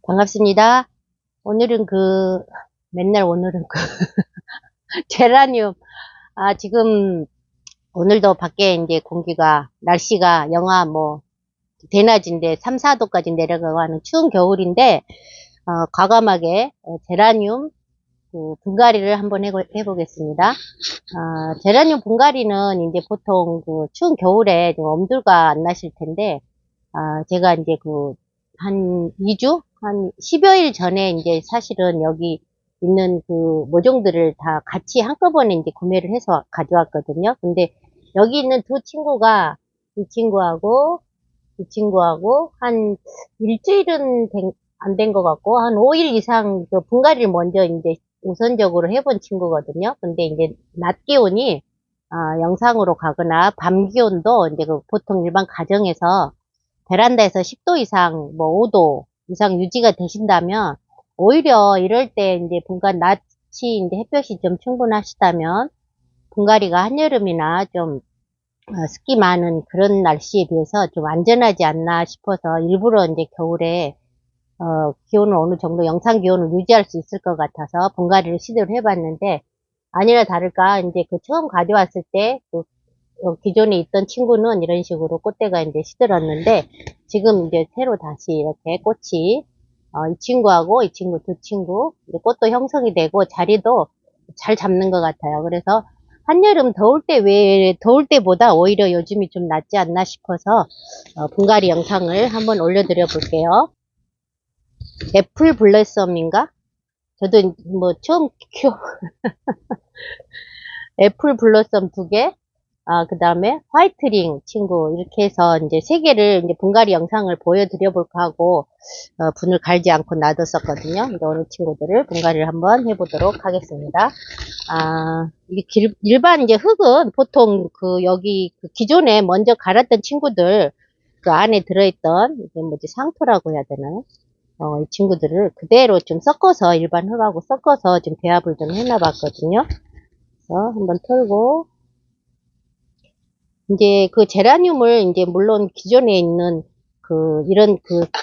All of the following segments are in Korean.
반갑습니다. 오늘은 맨날 오늘은 제라늄, 지금, 오늘도 밖에 이제 날씨가 영하 대낮인데 3, 4도까지 내려가고 하는 추운 겨울인데, 과감하게, 제라늄, 분갈이를 한번 해보겠습니다. 제라늄 분갈이는 이제 보통 추운 겨울에 좀 엄두가 안 나실 텐데, 제가 이제 한 2주? 한 10여일 전에 이제 사실은 여기 있는 모종들을 다 같이 한꺼번에 이제 구매를 해서 가져왔거든요. 근데 여기 있는 두 친구가 이 친구하고 한 일주일은 안 된 것 같고 한 5일 이상 분갈이를 먼저 이제 우선적으로 해본 친구거든요. 근데 이제 낮 기온이 영상으로 가거나 밤 기온도 이제 보통 일반 가정에서 베란다에서 10도 이상, 5도 이상 유지가 되신다면, 오히려 이럴 때 이제 낮이 이제 햇볕이 좀 충분하시다면, 분갈이가 한여름이나 좀 습기 많은 그런 날씨에 비해서 좀 안전하지 않나 싶어서 일부러 이제 겨울에 기온을 어느 정도 영상 기온을 유지할 수 있을 것 같아서 분갈이를 시도를 해봤는데, 아니나 다를까 이제 처음 가져왔을 때 기존에 있던 친구는 이런 식으로 꽃대가 이제 시들었는데, 지금 이제 새로 다시 이렇게 꽃이, 이 친구하고 이 친구 두 친구, 이제 꽃도 형성이 되고 자리도 잘 잡는 것 같아요. 그래서 한여름 더울 때보다 오히려 요즘이 좀 낫지 않나 싶어서, 분갈이 영상을 한번 올려드려 볼게요. 애플 블레썸인가? 저도 처음 애플 블러썸 2개, 그 다음에 화이트링 친구, 이렇게 해서 이제 3개를 이제 분갈이 영상을 보여드려 볼까 하고, 분을 갈지 않고 놔뒀었거든요. 이제 오늘 친구들을 분갈이를 한번 해보도록 하겠습니다. 이게 일반 이제 흙은 보통 여기 기존에 먼저 갈았던 친구들, 그 안에 들어있던, 이게 상토라고 해야 되나요? 이 친구들을 그대로 좀 섞어서, 일반 흙하고 섞어서 좀 배합을 좀 해놔봤거든요. 한번 털고, 이제 제라늄을 이제 물론 기존에 있는 이런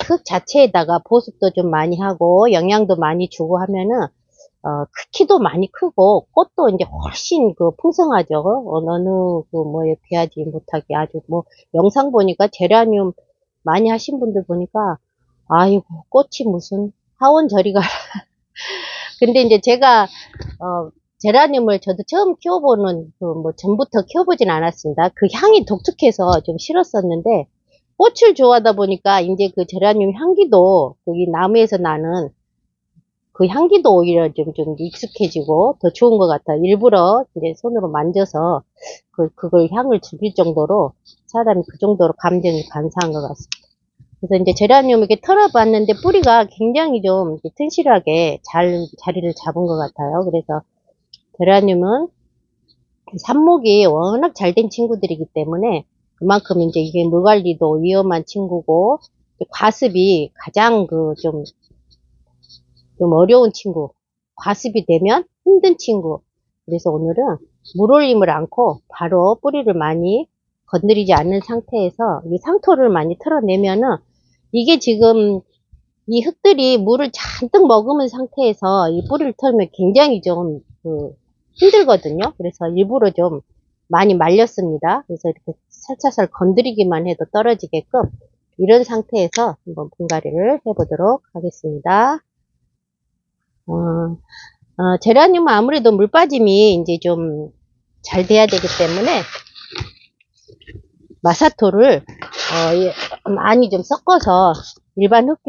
흙 자체에다가 보습도 좀 많이 하고 영양도 많이 주고 하면은 키도 많이 크고 꽃도 이제 훨씬 풍성하죠. 어느 뭐에 비하지 못하게 아주 영상 보니까 제라늄 많이 하신 분들 보니까 아이고 꽃이 무슨 하원저리가 근데 이제 제가 제라늄을 저도 처음 키워보는 전부터 키워보진 않았습니다. 그 향이 독특해서 좀 싫었었는데 꽃을 좋아하다 보니까 이제 제라늄 향기도 이 나무에서 나는 그 향기도 오히려 좀 익숙해지고 더 좋은 것 같아요. 일부러 이제 손으로 만져서 그걸 향을 즐길 정도로 사람이 그 정도로 감정이 간사한 것 같습니다. 그래서 이제 제라늄 이렇게 털어봤는데 뿌리가 굉장히 좀 튼실하게 자리를 잡은 것 같아요. 그래서 제라늄은 삽목이 워낙 잘 된 친구들이기 때문에 그만큼 이제 이게 물 관리도 위험한 친구고 과습이 가장 좀 어려운 친구. 과습이 되면 힘든 친구. 그래서 오늘은 물 올림을 않고 바로 뿌리를 많이 건드리지 않는 상태에서 이 상토를 많이 털어내면은 이게 지금 이 흙들이 물을 잔뜩 머금은 상태에서 이 뿌리를 털면 굉장히 좀 힘들거든요. 그래서 일부러 좀 많이 말렸습니다. 그래서 이렇게 살살 건드리기만 해도 떨어지게끔 이런 상태에서 한번 분갈이를 해보도록 하겠습니다. 제라늄은 아무래도 물 빠짐이 이제 좀 잘 돼야 되기 때문에 마사토를 많이 좀 섞어서 일반 흙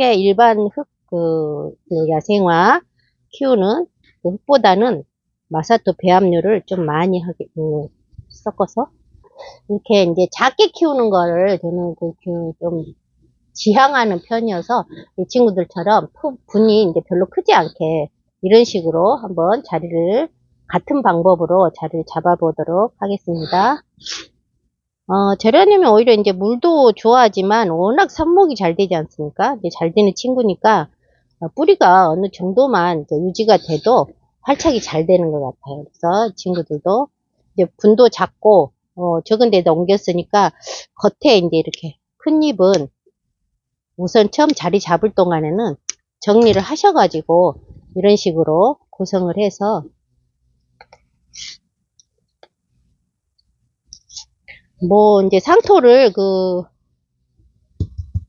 야생화 키우는 흙보다는 마사토 배합류를 좀 많이 섞어서 이렇게 이제 작게 키우는 거를 저는 좀 지향하는 편이어서 이 친구들처럼 분이 이제 별로 크지 않게 이런 식으로 한번 같은 방법으로 자리를 잡아보도록 하겠습니다. 제라늄이 오히려 이제 물도 좋아하지만 워낙 삽목이 잘 되지 않습니까? 이제 잘 되는 친구니까 뿌리가 어느 정도만 유지가 돼도 활착이 잘 되는 것 같아요. 그래서 친구들도 이제 분도 작고 적은 데다 옮겼으니까 겉에 이제 이렇게 큰 잎은 우선 처음 자리 잡을 동안에는 정리를 하셔가지고 이런 식으로 구성을 해서 뭐 이제 상토를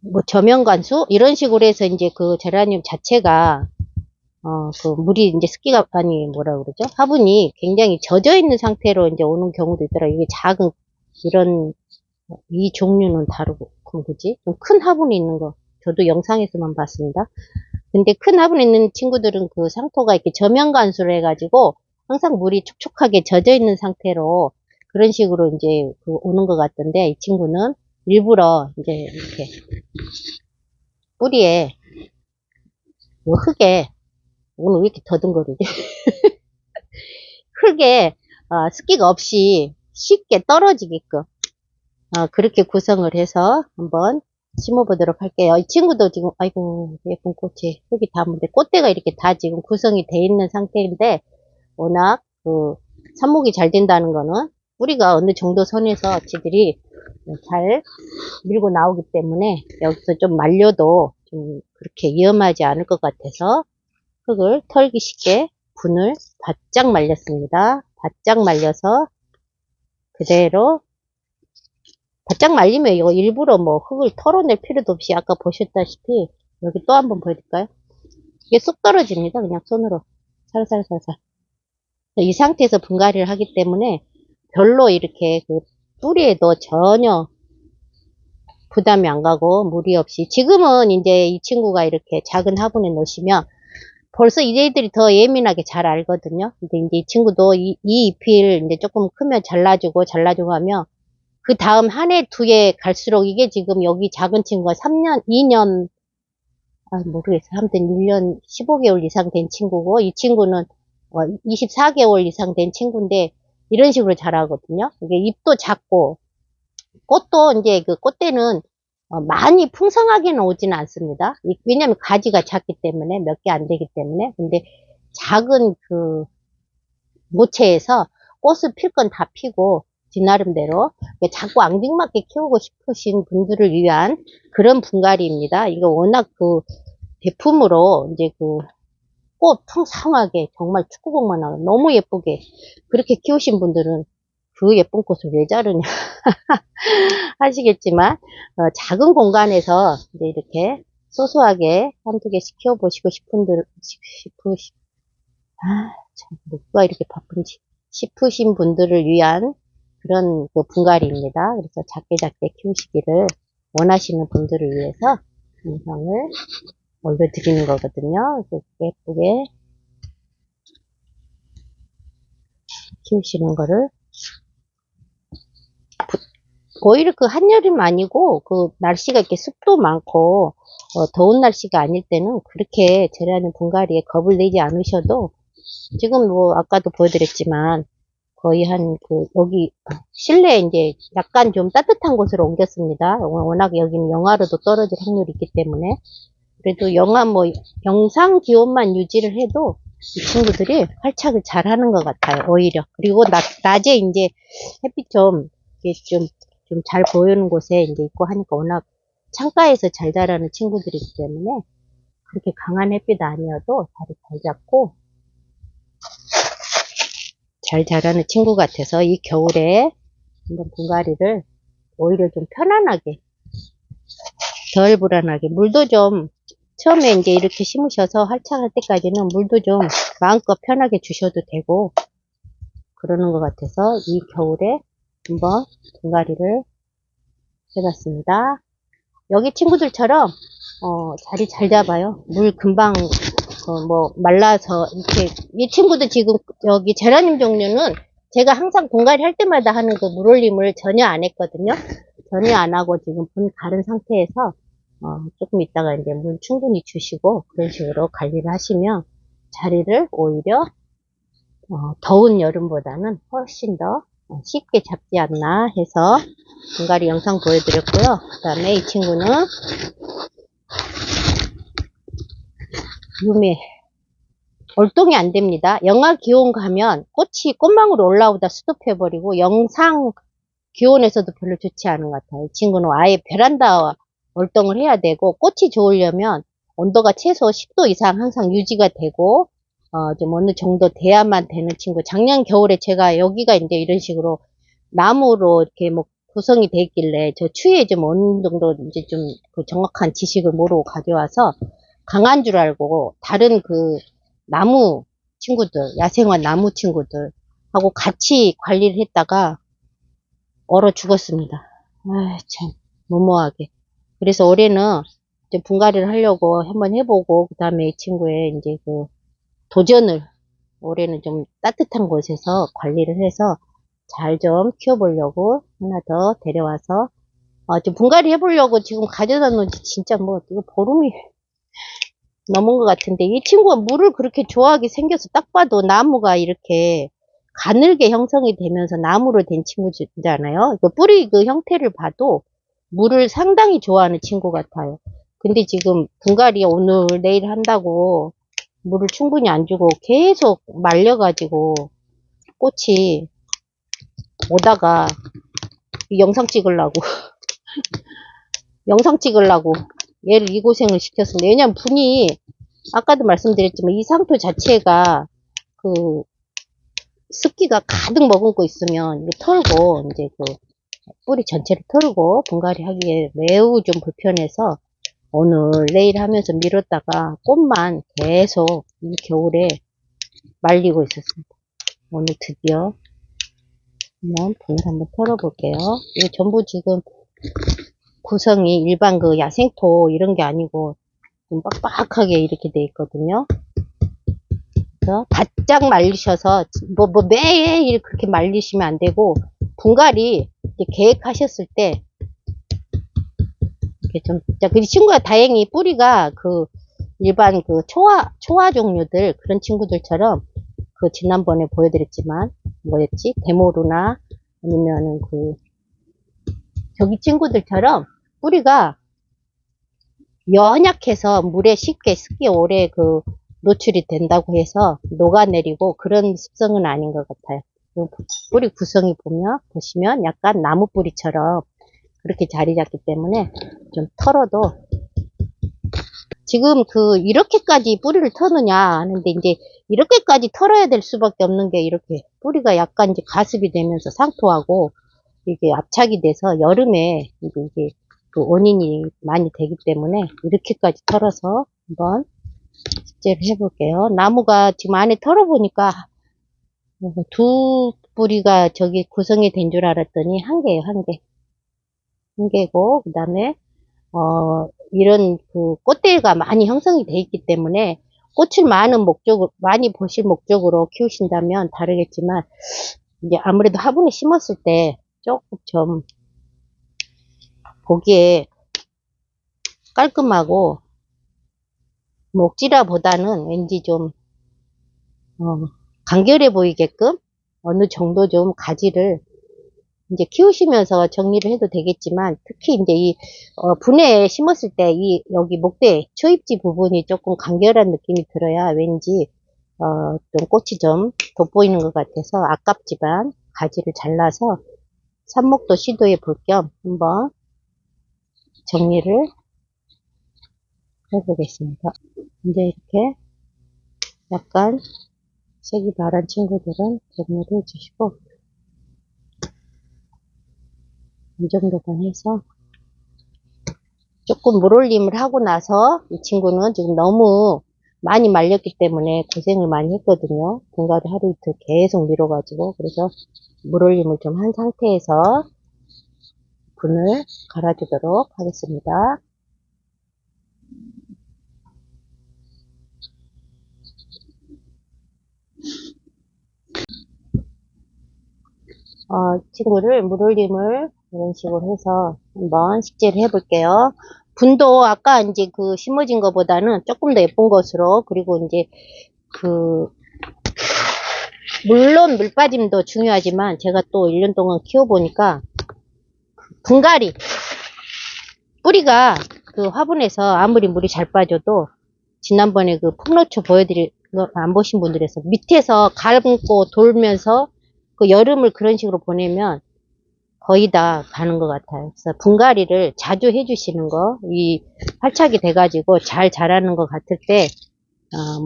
뭐 저면관수 이런 식으로 해서 이제 그 제라늄 자체가 그 물이 이제 습기가 아니 뭐라 그러죠? 화분이 굉장히 젖어 있는 상태로 이제 오는 경우도 있더라고요. 이게 작은 이런 이 종류는 다르고 그 뭐지? 좀 큰 화분이 있는 거 저도 영상에서만 봤습니다. 근데 큰 화분에 있는 친구들은 그 상토가 이렇게 저면 관수를 해가지고 항상 물이 촉촉하게 젖어 있는 상태로 그런 식으로 이제 오는 것 같던데 이 친구는 일부러 이제 이렇게 뿌리에 요 흙에 오늘 왜 이렇게 더듬거리지? 흙에 습기가 없이 쉽게 떨어지게끔 그렇게 구성을 해서 한번 심어보도록 할게요. 이 친구도 지금 아이고 예쁜 꽃이 흙이 다 묻는데 꽃대가 이렇게 다 지금 구성이 돼 있는 상태인데 워낙 삽목이 잘 된다는 거는 뿌리가 어느 정도 선에서 지들이 잘 밀고 나오기 때문에 여기서 좀 말려도 좀 그렇게 위험하지 않을 것 같아서 흙을 털기 쉽게 분을 바짝 말렸습니다. 바짝 말려서 그대로 바짝 말리면 이거 일부러 뭐 흙을 털어낼 필요도 없이 아까 보셨다시피 여기 또 한번 보여드릴까요? 이게 쏙 떨어집니다. 그냥 손으로 살살살살 이 상태에서 분갈이를 하기 때문에 별로 이렇게 그 뿌리에도 전혀 부담이 안 가고 무리 없이 지금은 이제 이 친구가 이렇게 작은 화분에 넣으시면 벌써 얘들이 더 예민하게 잘 알거든요. 근데 이제 이 친구도 이 잎을 이제 조금 크면 잘라주고 하면 그 다음 한 해, 두 해 갈수록 이게 지금 여기 작은 친구가 3년, 2년, 모르겠어요. 아무튼 1년 15개월 이상 된 친구고 이 친구는 24개월 이상 된 친구인데 이런 식으로 자라거든요. 이게 잎도 작고 꽃도 이제 그 꽃대는 많이 풍성하게는 오지는 않습니다. 왜냐면 가지가 작기 때문에 몇 개 안 되기 때문에 근데 작은 그 모체에서 꽃을 필 건 다 피고 지 나름대로 자꾸 앙증맞게 키우고 싶으신 분들을 위한 그런 분갈이입니다. 이거 워낙 그 대품으로 이제 그 꽃 풍성하게 정말 축구공만 하고 너무 예쁘게 그렇게 키우신 분들은 그 예쁜 꽃을 왜 자르냐 하시겠지만 작은 공간에서 이제 이렇게 소소하게 한두 개씩 키워보시고 참 누가 이렇게 바쁜지 싶으신 분들을 위한 그런 그 분갈이입니다. 그래서 작게 키우시기를 원하시는 분들을 위해서 영상을 올려드리는 거거든요. 예쁘게 키우시는 거를 오히려 그 한여름 아니고 그 날씨가 이렇게 습도 많고 더운 날씨가 아닐 때는 그렇게 제라늄 분갈이에 겁을 내지 않으셔도 지금 뭐 아까도 보여드렸지만 거의 여기 실내 이제 약간 좀 따뜻한 곳으로 옮겼습니다. 워낙 여기는 영하로도 떨어질 확률이 있기 때문에 그래도 영하 뭐 영상 기온만 유지를 해도 이 친구들이 활착을 잘 하는 것 같아요. 오히려 그리고 낮에 이제 햇빛 좀 잘 보이는 곳에 이제 있고 하니까 워낙 창가에서 잘 자라는 친구들이기 때문에 그렇게 강한 햇빛 아니어도 자리 잘 잡고 잘 자라는 친구 같아서 이 겨울에 한번 분갈이를 오히려 좀 편안하게 덜 불안하게 물도 좀 처음에 이제 이렇게 심으셔서 활착할 때까지는 물도 좀 마음껏 편하게 주셔도 되고 그러는 것 같아서 이 겨울에 한번 분갈이를 해봤습니다. 여기 친구들처럼 자리 잘 잡아요. 물 금방 뭐 말라서 이렇게 이 친구도 지금 여기 제라늄 종류는 제가 항상 분갈이 할 때마다 하는 그 물올림을 전혀 안 했거든요. 전혀 안 하고 지금 분 가른 상태에서 조금 있다가 이제 물 충분히 주시고 그런 식으로 관리를 하시면 자리를 오히려 더운 여름보다는 훨씬 더 쉽게 잡지 않나 해서 분갈이 영상 보여드렸고요. 그 다음에 이 친구는 유매 월동이 안 됩니다. 영하 기온 가면 꽃이 꽃망으로 올라오다 수독해버리고 영상 기온에서도 별로 좋지 않은 것 같아요. 이 친구는 아예 베란다 월동을 해야 되고 꽃이 좋으려면 온도가 최소 10도 이상 항상 유지가 되고, 좀 어느 정도 돼야만 되는 친구. 작년 겨울에 제가 여기가 이제 이런 식으로 나무로 이렇게 뭐 구성이 돼 있길래 저 추위에 좀 어느 정도 이제 좀 그 정확한 지식을 모르고 가져와서 강한 줄 알고 다른 그 나무 친구들, 야생화 나무 친구들 하고 같이 관리를 했다가 얼어 죽었습니다. 아, 참, 무모하게. 그래서 올해는 이제 분갈이를 하려고 한번 해보고, 그 다음에 이 친구의 이제 그 도전을 올해는 좀 따뜻한 곳에서 관리를 해서 잘 좀 키워보려고 하나 더 데려와서, 좀 분갈이 해보려고 지금 가져다 놓은 지 진짜 뭐, 이거 보름이 넘은 것 같은데, 이 친구가 물을 그렇게 좋아하게 생겨서 딱 봐도 나무가 이렇게 가늘게 형성이 되면서 나무로 된 친구잖아요. 그 뿌리 그 형태를 봐도 물을 상당히 좋아하는 친구 같아요. 근데 지금 분갈이 오늘 내일 한다고 물을 충분히 안 주고 계속 말려가지고 꽃이 오다가 영상 찍으려고 영상 찍으려고 얘를 이 고생을 시켰습니다. 왜냐면 분이 아까도 말씀드렸지만 이 상토 자체가 그 습기가 가득 머금고 있으면 이게 털고 이제 그 뿌리 전체를 털고 분갈이 하기에 매우 좀 불편해서 오늘 내일 하면서 미뤘다가 꽃만 계속 이 겨울에 말리고 있었습니다. 오늘 드디어 한번 분을 한번 털어볼게요. 이거 전부 지금 구성이 일반 그 야생토 이런 게 아니고 좀 빡빡하게 이렇게 돼 있거든요. 그래서 바짝 말리셔서 뭐 매일 그렇게 말리시면 안 되고 분갈이 계획하셨을 때 이렇게 좀, 자, 그 친구가 다행히 뿌리가 그 일반 그 초화 종류들 그런 친구들처럼 그 지난번에 보여드렸지만 뭐였지? 데모루나 아니면은 그 저기 친구들처럼 뿌리가 연약해서 물에 쉽게 습기 오래 그 노출이 된다고 해서 녹아내리고 그런 습성은 아닌 것 같아요. 뿌리 구성이 보시면 약간 나무 뿌리처럼 그렇게 자리 잡기 때문에 좀 털어도 지금 이렇게까지 뿌리를 터느냐 하는데 이제 이렇게까지 털어야 될 수밖에 없는 게 이렇게 뿌리가 약간 이제 가습이 되면서 상토하고 이게 압착이 돼서 여름에 이게 그 원인이 많이 되기 때문에 이렇게까지 털어서 한번 숙제를 해볼게요. 나무가 지금 안에 털어보니까 두 뿌리가 저기 구성이 된 줄 알았더니 한 개예요, 한 개. 한 개고, 그 다음에, 이런 그 꽃대가 많이 형성이 돼 있기 때문에 꽃을 많이 보실 목적으로 키우신다면 다르겠지만, 이제 아무래도 화분에 심었을 때 조금 좀 보기에 깔끔하고, 목지라보다는 왠지 좀, 간결해 보이게끔 어느 정도 좀 가지를 이제 키우시면서 정리를 해도 되겠지만 특히 이제 분해에 심었을 때 여기 목대 초입지 부분이 조금 간결한 느낌이 들어야 왠지 좀 꽃이 좀 돋보이는 것 같아서 아깝지만 가지를 잘라서 삽목도 시도해 볼 겸 한번 정리를 해보겠습니다. 이제 이렇게 약간 색이 바란 친구들은 정리를 해주시고 이 정도만 해서 조금 물올림을 하고 나서 이 친구는 지금 너무 많이 말렸기 때문에 고생을 많이 했거든요. 분갈이 하루 이틀 계속 밀어가지고 그래서 물올림을 좀 한 상태에서 분을 갈아주도록 하겠습니다. 친구를 물올림을 이런 식으로 해서 한번 식재를 해볼게요. 분도 아까 이제 그 심어진 것보다는 조금 더 예쁜 것으로 그리고 이제 물론 물빠짐도 중요하지만 제가 또 1년 동안 키워보니까 분갈이 뿌리가 그 화분에서 아무리 물이 잘 빠져도 지난번에 그 폭로초 보여드린 거 안 보신 분들에서 밑에서 갈고 돌면서 그 여름을 그런 식으로 보내면 거의 다 가는 것 같아요. 그래서 분갈이를 자주 해주시는 거, 이 활착이 돼가지고 잘 자라는 것 같을 때,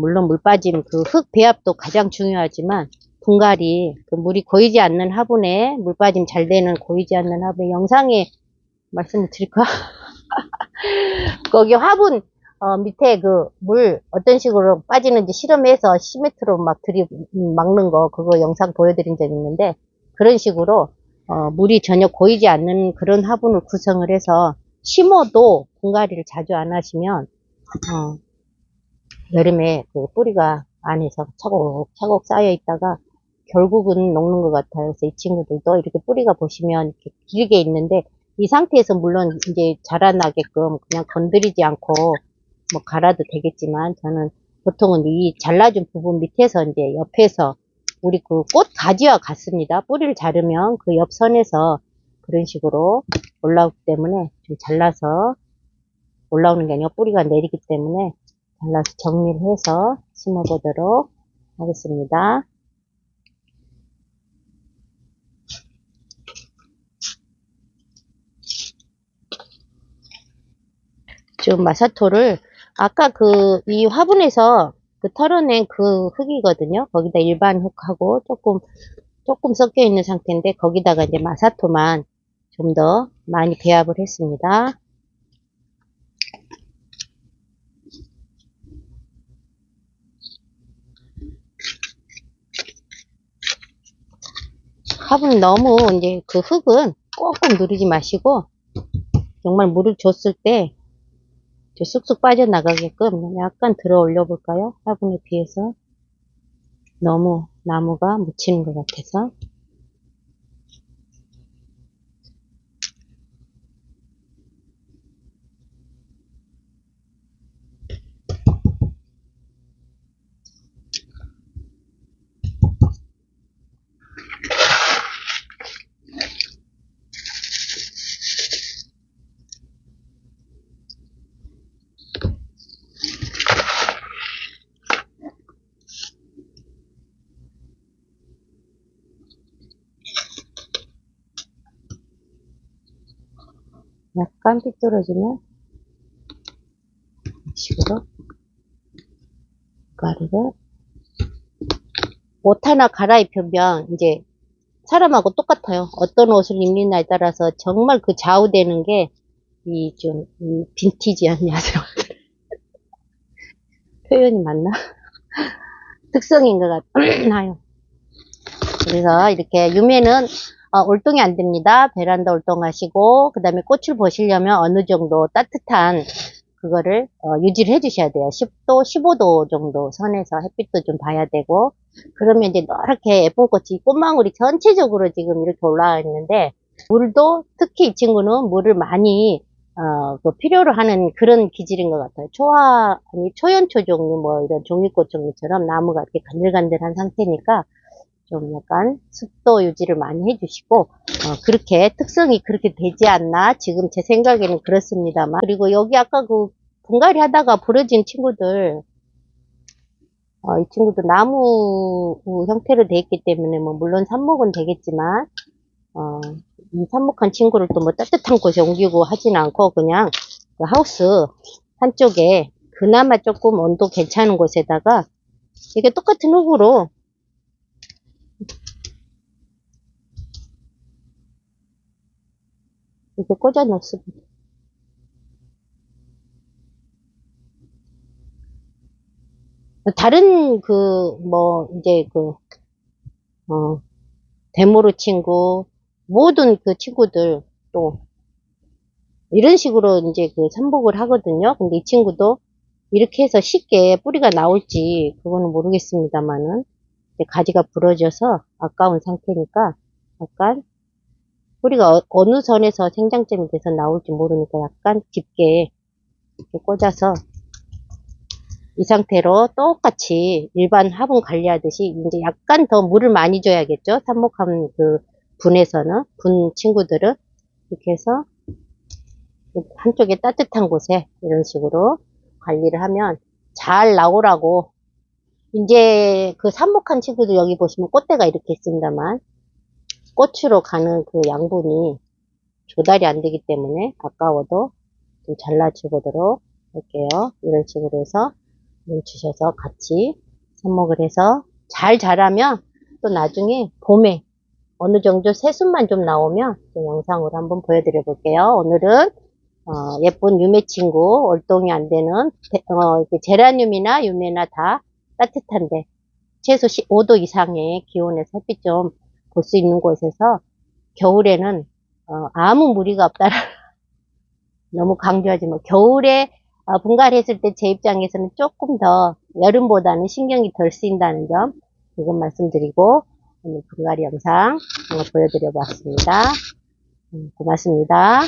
물론 물 빠짐, 그 흙 배합도 가장 중요하지만, 분갈이, 그 물이 고이지 않는 화분에, 물 빠짐 잘 되는 고이지 않는 화분에, 영상에 말씀을 드릴까? 거기 화분, 밑에 그 물 어떤 식으로 빠지는지 실험해서 시멘트로 막 막는 거, 그거 영상 보여드린 적 있는데, 그런 식으로, 물이 전혀 고이지 않는 그런 화분을 구성을 해서 심어도 분갈이를 자주 안 하시면, 여름에 그 뿌리가 안에서 차곡차곡 쌓여 있다가 결국은 녹는 것 같아요. 그래서 이 친구들도 이렇게 뿌리가 보시면 이렇게 길게 있는데 이 상태에서 물론 이제 자라나게끔 그냥 건드리지 않고 뭐 갈아도 되겠지만 저는 보통은 이 잘라준 부분 밑에서 이제 옆에서 우리 그 꽃 가지와 같습니다. 뿌리를 자르면 그 옆선에서 그런 식으로 올라오기 때문에 좀 잘라서 올라오는 게 아니라 뿌리가 내리기 때문에 잘라서 정리를 해서 심어보도록 하겠습니다. 지금 마사토를 아까 이 화분에서 그 털어낸 그 흙이거든요. 거기다 일반 흙하고 조금 섞여 있는 상태인데 거기다가 이제 마사토만 좀 더 많이 배합을 했습니다. 화분 너무 이제 그 흙은 꼭꼭 누르지 마시고 정말 물을 줬을 때 쑥쑥 빠져나가게끔 약간 들어 올려 볼까요? 화분에 비해서 너무 나무가 묻히는 것 같아서 약간 삐뚤어지면 이 식으로 가루를 옷 하나 갈아입으면 이제 사람하고 똑같아요. 어떤 옷을 입느냐에 따라서 정말 그 좌우되는 게 이 빈티지한 냐세요. 표현이 맞나? 특성인 것 같아요. 그래서 이렇게 유매는 올동이 안 됩니다. 베란다 올동하시고 그 다음에 꽃을 보시려면 어느 정도 따뜻한 그거를 유지를 해주셔야 돼요. 10도, 15도 정도 선에서 햇빛도 좀 봐야 되고 그러면 이제 이렇게 예쁜 꽃이 꽃망울이 전체적으로 지금 이렇게 올라와 있는데 물도 특히 이 친구는 물을 많이 그 필요로 하는 그런 기질인 것 같아요. 아니 초연초 종류 뭐 이런 종이꽃 종류처럼 나무가 이렇게 간들간들한 상태니까 좀 약간 습도 유지를 많이 해주시고 그렇게 특성이 그렇게 되지 않나 지금 제 생각에는 그렇습니다만 그리고 여기 아까 그 분갈이 하다가 부러진 친구들 이 친구도 나무 형태로 되어 있기 때문에 뭐 물론 삽목은 되겠지만 이 삽목한 친구를 또 뭐 따뜻한 곳에 옮기고 하진 않고 그냥 그 하우스 한쪽에 그나마 조금 온도 괜찮은 곳에다가 이게 똑같은 흙으로 이렇게 꽂아 놓습니다. 다른 이제 데모로 친구, 모든 그 친구들 또 이런 식으로 이제 삽목을 하거든요. 근데 이 친구도 이렇게 해서 쉽게 뿌리가 나올지 그거는 모르겠습니다만은 가지가 부러져서 아까운 상태니까 약간 뿌리가 어느 선에서 생장점이 돼서 나올지 모르니까 약간 깊게 이렇게 꽂아서 이 상태로 똑같이 일반 화분 관리하듯이 이제 약간 더 물을 많이 줘야겠죠. 삽목한 그 분 친구들은 이렇게 해서 한쪽에 따뜻한 곳에 이런 식으로 관리를 하면 잘 나오라고 이제 그 삽목한 친구들 여기 보시면 꽃대가 이렇게 있습니다만 꽃으로 가는 그 양분이 조달이 안 되기 때문에 아까워도 좀 잘라줘 보도록 할게요. 이런 식으로 해서 물 주셔서 같이 삽목을 해서 잘 자라면 또 나중에 봄에 어느 정도 새순만 좀 나오면 또 영상으로 한번 보여드려 볼게요. 오늘은 예쁜 유매 친구, 월동이 안 되는 이렇게 제라늄이나 유매나 다 따뜻한데 최소 15도 이상의 기온에서 햇빛 좀 볼 수 있는 곳에서 겨울에는 아무 무리가 없다. 너무 강조하지 마. 겨울에 분갈이했을 때 제 입장에서는 조금 더 여름보다는 신경이 덜 쓰인다는 점 이건 말씀드리고 오늘 분갈이 영상 한번 보여드려 봤습니다. 고맙습니다.